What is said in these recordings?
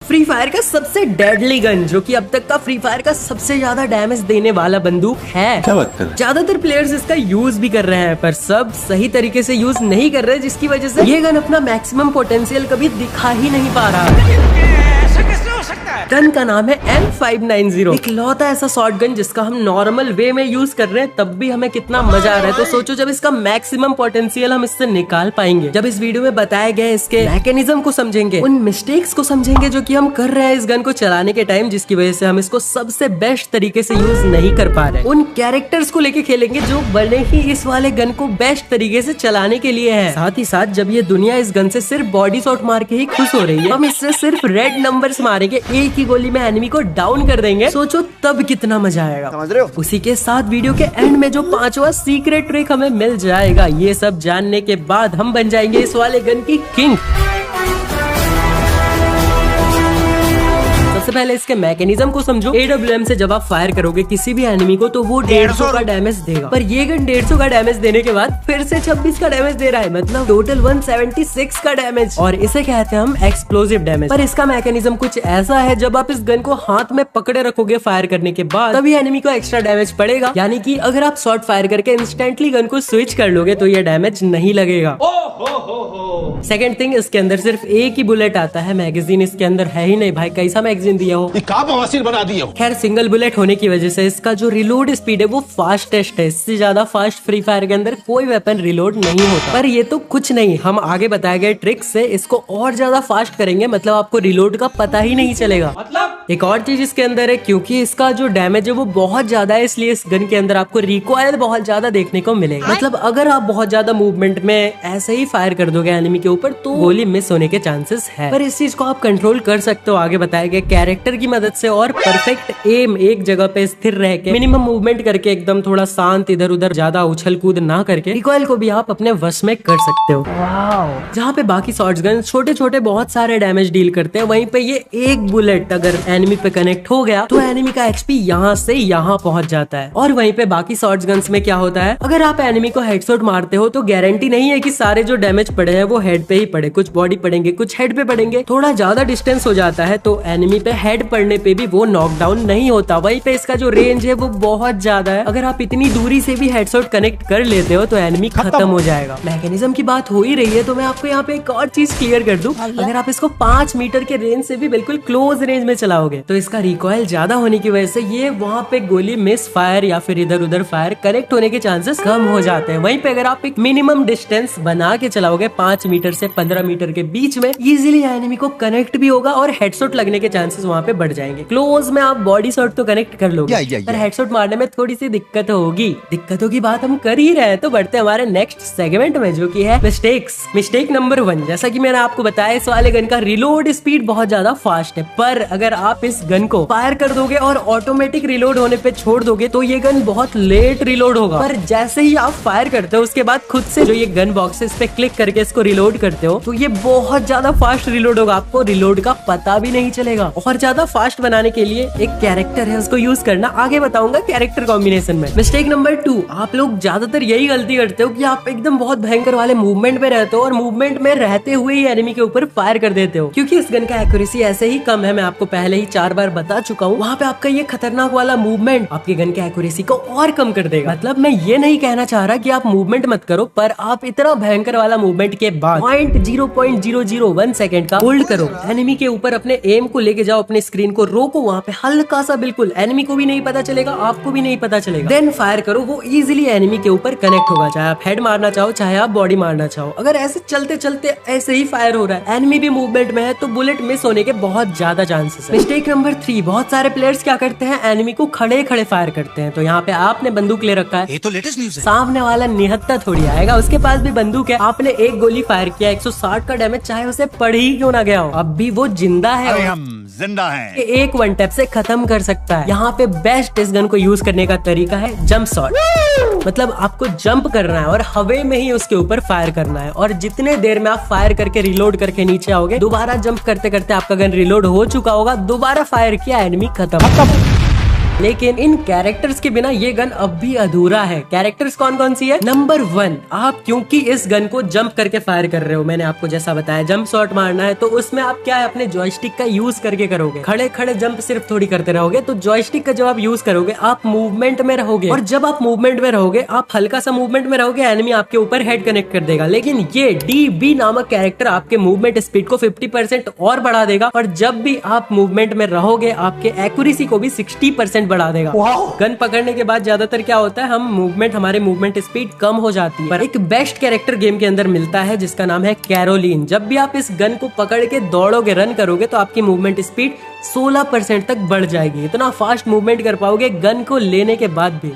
Free fire का सबसे deadly gun, जो कि अब तक का फ्री फायर का सबसे ज्यादा डैमेज देने वाला बंदूक है। क्या बात कर रहे हैं? ज्यादातर प्लेयर्स इसका यूज भी कर रहे हैं, पर सब सही तरीके से यूज नहीं कर रहे, जिसकी वजह से ये गन अपना मैक्सिमम पोटेंशियल कभी दिखा ही नहीं पा रहा। गन का नाम है M590, इकलौता ऐसा शॉर्ट गन जिसका हम नॉर्मल वे में यूज कर रहे हैं, तब भी हमें कितना मजा आ रहा है। तो सोचो जब इसका मैक्सिमम पोटेंशियल हम इससे निकाल पाएंगे, जब इस वीडियो में बताए गए इसके मैकेनिज्म को समझेंगे, उन मिस्टेक्स को समझेंगे जो कि हम कर रहे हैं इस गन को चलाने के टाइम, जिसकी वजह से हम इसको सबसे बेस्ट तरीके से यूज नहीं कर पा रहे। उन कैरेक्टर्स को लेके खेलेंगे जो बने ही इस वाले गन को बेस्ट तरीके से चलाने के लिए है। साथ ही साथ जब ये दुनिया इस गन से सिर्फ बॉडी शॉट मार के ही खुश हो रही है, हम इससे सिर्फ रेड नंबर्स मारेंगे, एक ही गोली में एनिमी को डाउन कर देंगे। सोचो तब कितना मजा आएगा, समझ रहे हो? उसी के साथ वीडियो के एंड में जो 5वां सीक्रेट ट्रिक हमें मिल जाएगा, ये सब जानने के बाद हम बन जाएंगे इस वाले गन की किंग। सबसे पहले इसके मैकेनिज्म को समझो। AWM से जब आप फायर करोगे किसी भी एनिमी को, तो वो 150 का डैमेज देगा, पर ये गन 150 का डैमेज देने के बाद फिर से 26 का डैमेज दे रहा है, मतलब टोटल 176 का डैमेज, और इसे कहते हैं हम एक्सप्लोसिव डैमेज। पर इसका मैकेनिज्म कुछ ऐसा है, जब आप इस गन को हाथ में पकड़े रखोगे फायर करने के बाद, तभी एनिमी को एक्स्ट्रा डैमेज पड़ेगा। यानी कि अगर आप शॉट फायर करके इंस्टेंटली गन को स्विच कर लोगे तो ये डैमेज नहीं लगेगा। सेकंड थिंग, इसके अंदर सिर्फ एक ही बुलेट आता है, मैगजीन इसके अंदर है ही नहीं भाई, कैसा मैगजीन दिया हो, बना दिया हो। खैर सिंगल बुलेट होने की वजह से इसका जो रिलोड स्पीड है वो फास्टेस्ट है, इससे ज्यादा फास्ट फ्री फायर के अंदर कोई वेपन रिलोड नहीं होता। पर ये तो कुछ नहीं, हम आगे बताए गए ट्रिक से इसको और ज्यादा फास्ट करेंगे, मतलब आपको रिलोड का पता ही नहीं चलेगा। एक और चीज इसके अंदर है, क्योंकि इसका जो डैमेज है वो बहुत ज्यादा है, इसलिए इस गन के अंदर आपको रिकॉइल बहुत ज्यादा देखने को मिलेगा। मतलब अगर आप बहुत ज्यादा मूवमेंट में ऐसे ही फायर कर दोगे एनिमी के ऊपर, तो गोली मिस होने के चांसेस है, पर इस चीज को आप कंट्रोल कर सकते हो आगे बताए गए कैरेक्टर की मदद से, और परफेक्ट एम, एक जगह पे स्थिर रह के मिनिमम मूवमेंट करके, एकदम थोड़ा शांत, इधर उधर ज्यादा उछल कूद ना करके, रिकॉइल को भी आप अपने वश में कर सकते हो। जहाँ पे बाकी शॉर्ट गन छोटे छोटे बहुत सारे डैमेज डील करते हैं, वहीं पे ये एक बुलेट अगर एनिमी पे कनेक्ट हो गया तो एनिमी का एचपी यहाँ से यहाँ पहुंच जाता है। और वहीं पे बाकी शॉर्ट गन्स में क्या होता है, अगर आप एनिमी को हेडशॉट मारते हो तो गारंटी नहीं है कि सारे जो डैमेज पड़े हैं वो हेड पे ही पड़े, कुछ बॉडी पड़ेंगे, कुछ हेड पे पड़ेंगे। थोड़ा ज्यादा डिस्टेंस हो जाता है तो एनिमी पे हेड पड़ने पे भी वो नॉकडाउन नहीं होता। वहीं पे इसका जो रेंज है वो बहुत ज्यादा है, अगर आप इतनी दूरी से भी हेडशॉट कनेक्ट कर लेते हो तो एनिमी खत्म हो जाएगा। मैकेनिज्म की बात हो ही रही है तो मैं आपको यहाँ पे एक और चीज क्लियर कर दूं, अगर आप इसको 5 मीटर के रेंज से भी बिल्कुल क्लोज रेंज में चलाओगे तो इसका रिकॉइल ज्यादा होने की वजह से ये वहाँ पे गोली मिस फायर या फिर इधर उधर फायर कनेक्ट होने के चांसेस कम हो जाते हैं। वहीं पे अगर आप एक मिनिमम डिस्टेंस बना के चलाओगे 5 मीटर से 15 मीटर के बीच में, इजीली एनिमी को कनेक्ट भी होगा और हेडशॉट लगने के चांसेस वहाँ पे बढ़ जाएंगे। क्लोज में आप बॉडी शॉट तो कनेक्ट कर लोगे, पर हेडशॉट मारने में थोड़ी सी दिक्कत होगी। दिक्कतों की बात हम कर ही रहे हैं, तो बढ़ते हैं हमारे नेक्स्ट सेगमेंट में, जो कि है मिस्टेक्स। मिस्टेक नंबर 1, जैसा कि मैंने आपको बताया, इस वाले गन का रिलोड स्पीड बहुत ज्यादा फास्ट है, पर अगर आप इस गन को फायर कर दोगे और ऑटोमेटिक रिलोड होने पे छोड़ दोगे तो ये गन बहुत लेट रिलोड होगा। पर जैसे ही आप फायर करते हो उसके बाद खुद से जो ये गन बॉक्सेस पे क्लिक करके इसको रिलोड करते हो तो ये बहुत ज्यादा फास्ट रिलोड होगा, आपको रिलोड का पता भी नहीं चलेगा। और ज्यादा फास्ट बनाने के लिए एक कैरेक्टर है, उसको यूज करना आगे बताऊंगा कैरेक्टर कॉम्बिनेशन में। मिस्टेक नंबर 2, आप लोग ज्यादातर यही गलती करते हो कि आप एकदम बहुत भयंकर वाले मूवमेंट में रहते हो और मूवमेंट में रहते हुए ही एनिमी के ऊपर फायर कर देते हो, क्योंकि इस गन का एक्यूरेसी ऐसे ही कम है, मैं आपको पहले ही 4 बार बता चुका हूँ। वहाँ पे आपका ये खतरनाक वाला मूवमेंट आपके गन के एक्यूरेसी को और कम कर देगा। मतलब मैं ये नहीं कहना चाह रहा कि आप मूवमेंट मत करो, पर आप इतना भयंकर वाला मूवमेंट के बाद 0.001 सेकंड का होल्ड करो, एनिमी के ऊपर अपने एम को लेके जाओ, अपने स्क्रीन को रोको वहाँ पे हल्का सा, बिल्कुल एनिमी को भी नहीं पता चलेगा, आपको भी नहीं पता चलेगा, देन फायर करो, वो इजीली एनिमी के ऊपर कनेक्ट होगा, चाहे आप हेड मारना चाहो चाहे आप बॉडी मारना चाहो। अगर ऐसे चलते चलते ऐसे ही फायर हो रहा है, एनिमी भी मूवमेंट में है, तो बुलेट मिस होने के बहुत ज्यादा चांसेस है। मिस्टेक नंबर 3, बहुत सारे प्लेयर्स क्या करते हैं, एनिमी को खड़े खड़े फायर करते हैं। तो यहाँ पे आपने बंदूक ले रखा है, ये तो लेटेस्ट न्यूज़ है, सामने वाला निहत्था थोड़ी आएगा, उसके पास भी बंदूक है, आपने एक गोली फायर किया, 160 का डैमेज, चाहे उसे पड़ ही क्यों ना गया हो, अब भी वो जिंदा है, हम जिंदा हैं। एक वन टैप से खत्म कर सकता है। यहाँ पे बेस्ट इस गन को यूज करने का तरीका है जंप शॉट। मतलब आपको जंप करना है और हवे में ही उसके ऊपर फायर करना है, और जितने देर में आप फायर करके रिलोड करके नीचे आओगे, दोबारा जंप करते करते आपका गन रिलोड हो चुका होगा, दोबारा फायर किया, एनिमी खत्म। लेकिन इन कैरेक्टर्स के बिना ये गन अब भी अधूरा है। कैरेक्टर्स कौन कौन सी है? नंबर 1, आप क्योंकि इस गन को जंप करके फायर कर रहे हो, मैंने आपको जैसा बताया जंप शॉट मारना है, तो उसमें आप क्या है अपने जॉयस्टिक का यूज करके करोगे। खड़े खड़े जंप सिर्फ थोड़ी करते रहोगे, तो जॉयस्टिक का जब आप यूज करोगे आप मूवमेंट में रहोगे, और जब आप मूवमेंट में रहोगे, आप हल्का सा मूवमेंट में रहोगे, एनिमी आपके ऊपर हेड कनेक्ट कर देगा। लेकिन ये DB नामक कैरेक्टर आपके मूवमेंट स्पीड को 50% और बढ़ा देगा, और जब भी आप मूवमेंट में रहोगे आपके एक्यूरेसी को भी 60% बढ़ा देगा। गन पकड़ने के बाद ज्यादातर क्या होता है, हमारे मूवमेंट स्पीड कम हो जाती है। पर एक बेस्ट कैरेक्टर गेम के अंदर मिलता है जिसका नाम है कैरोलिन। जब भी आप इस गन को पकड़ के दौड़ोगे, रन करोगे, तो आपकी मूवमेंट स्पीड 16% तक बढ़ जाएगी। इतना फास्ट मूवमेंट कर पाओगे गन को लेने के बाद भी।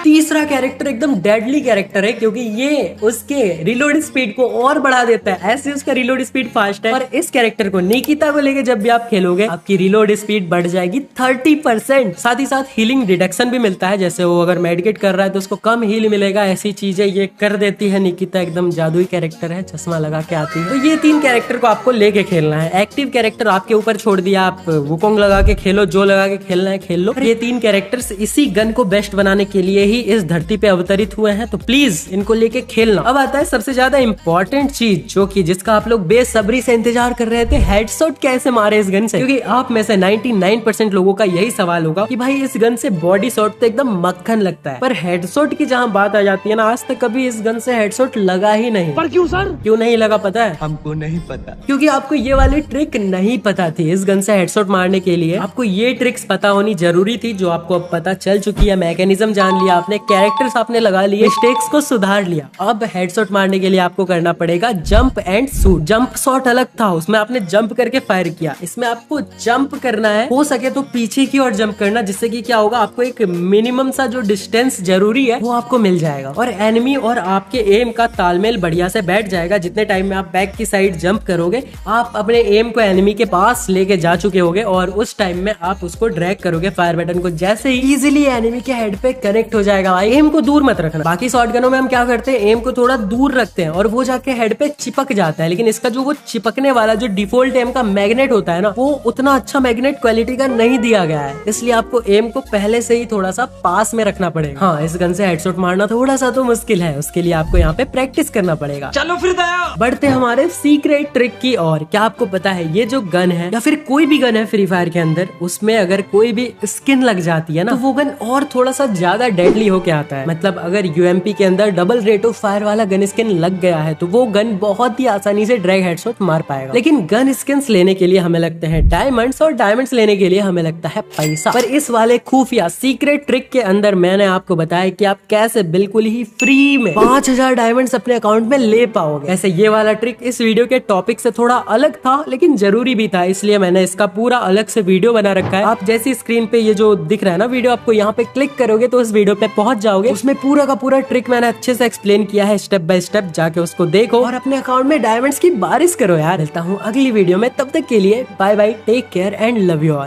तीसरा कैरेक्टर एकदम डेडली कैरेक्टर है, क्योंकि ये उसके रिलोड स्पीड को और बढ़ा देता है। ऐसे उसका रिलोड स्पीड फास्ट है, और इस कैरेक्टर को निकिता को लेके जब भी आप खेलोगे आपकी रिलोड स्पीड बढ़ जाएगी 30%। साथ ही साथ हीलिंग डिडक्शन भी मिलता है, जैसे वो अगर मेडिकेट कर रहा है तो उसको कम हील मिलेगा। ऐसी चीजें ये कर देती है निकिता, एकदम जादुई कैरेक्टर है, चश्मा लगा के आती है। तो ये 3 कैरेक्टर को आपको लेके खेलना है। एक्टिव कैरेक्टर आपके ऊपर छोड़ दिया, आप वुकोंग लगा के खेलो, जो लगा के खेलना है खेल लो। ये 3 कैरेक्टर्स इसी गन को बेस्ट बनाने के लिए ही इस धरती पे अवतरित हुए हैं, तो प्लीज इनको लेके खेलना। अब आता है सबसे ज्यादा इंपॉर्टेंट चीज, जो कि जिसका आप लोग बेसब्री से इंतजार कर रहे थे, हेडशॉट कैसे मारे इस गन से। क्योंकि आप में से 99% लोगों का यही सवाल होगा कि भाई इस गन से बॉडी शॉट तो एकदम मक्खन लगता है, पर हेडशॉट की जहाँ बात आ जाती है ना, आज तक कभी इस गन से हेडशॉट लगा ही नहीं। पर क्यों सर? क्यों नहीं लगा पता है? हमको नहीं पता, क्योंकि आपको ये वाली ट्रिक नहीं पता थी। इस गन से हेडशॉट मारने के लिए आपको ये ट्रिक्स पता होनी जरूरी थी, जो आपको अब पता चल चुकी है। मैकेनिज्म जान लिया आपने, कैरेक्टर्स आपने लगा लिए, मिस्टेक्स को सुधार लिया। अब हेडशॉट मारने के लिए आपको करना पड़ेगा jump and shoot. Jump shot अलग था, उसमें आपने जंप करके फायर किया। इसमें आपको जंप करना है, हो सके तो पीछे की ओर जंप करना, जिससे कि क्या होगा, आपको एक मिनिमम सा जो डिस्टेंस जरूरी है वो आपको मिल जाएगा, और एनिमी और आपके एम का तालमेल बढ़िया से बैठ जाएगा। जितने टाइम में आप बैक की साइड जंप करोगे, आप अपने एम को एनिमी के पास लेके जा चुके होगे, और उस टाइम में आप उसको ड्रैग करोगे फायर बटन को, जैसे ही इजिली एनिमी के हेड पे कनेक्ट हो जाएगा। भाई एम को दूर मत रखना। बाकी शॉटगनों में हम क्या करते हैं, एम को थोड़ा दूर रखते हैं और वो जाके हेड पे चिपक जाता है, लेकिन इसका जो वो चिपकने वाला जो डिफॉल्ट एम का मैग्नेट होता है ना, वो उतना अच्छा मैग्नेट क्वालिटी का नहीं दिया गया है, इसलिए आपको एम को पहले से ही थोड़ा सा पास में रखना पड़ेगा। हाँ, इस गन से हेडशॉट मारना थोड़ा सा तो मुश्किल है, उसके लिए आपको यहाँ पे प्रैक्टिस करना पड़ेगा। चलो फिर दया बढ़ते हमारे सीक्रेट ट्रिक की और। क्या आपको पता है, ये जो गन है या फिर कोई भी गन है फ्री फायर के अंदर, उसमें अगर कोई भी स्किन लग जाती है ना, तो वो गन और थोड़ा सा ज्यादा डेडली होके आता है। मतलब अगर यूएमपी के अंदर डबल रेट ऑफ फायर वाला गन स्किन लग गया है, तो वो गन बहुत ही आसानी से ड्रैग हेडशॉट मार पाएगा। लेकिन गन स्किन्स लेने के लिए हमें लगते हैं डायमंड्स, और डायमंड्स लेने के लिए हमें लगता है पैसा। पर इस वाले खुफिया सीक्रेट ट्रिक के अंदर मैंने आपको बताया कि आप कैसे बिल्कुल ही फ्री में 5000 डायमंड्स अपने अकाउंट में ले पाओगे। ऐसे ये वाला ट्रिक इस वीडियो के टॉपिक से थोड़ा अलग था, लेकिन जरूरी भी था, इसलिए मैंने इसका पूरा अलग से वीडियो बना रखा है। आप जैसी स्क्रीन पे ये जो दिख रहा है ना वीडियो, आपको यहाँ पे क्लिक करोगे तो उस वीडियो पे पहुंच जाओगे। उसमें पूरा का पूरा ट्रिक मैंने अच्छे से एक्सप्लेन किया है, स्टेप बाय स्टेप। जाके उसको देखो और अपने अकाउंट में डायमंड्स की बारिश करो यार। मिलता हूँ अगली वीडियो में, तब तक के लिए bye bye, take care and love you all.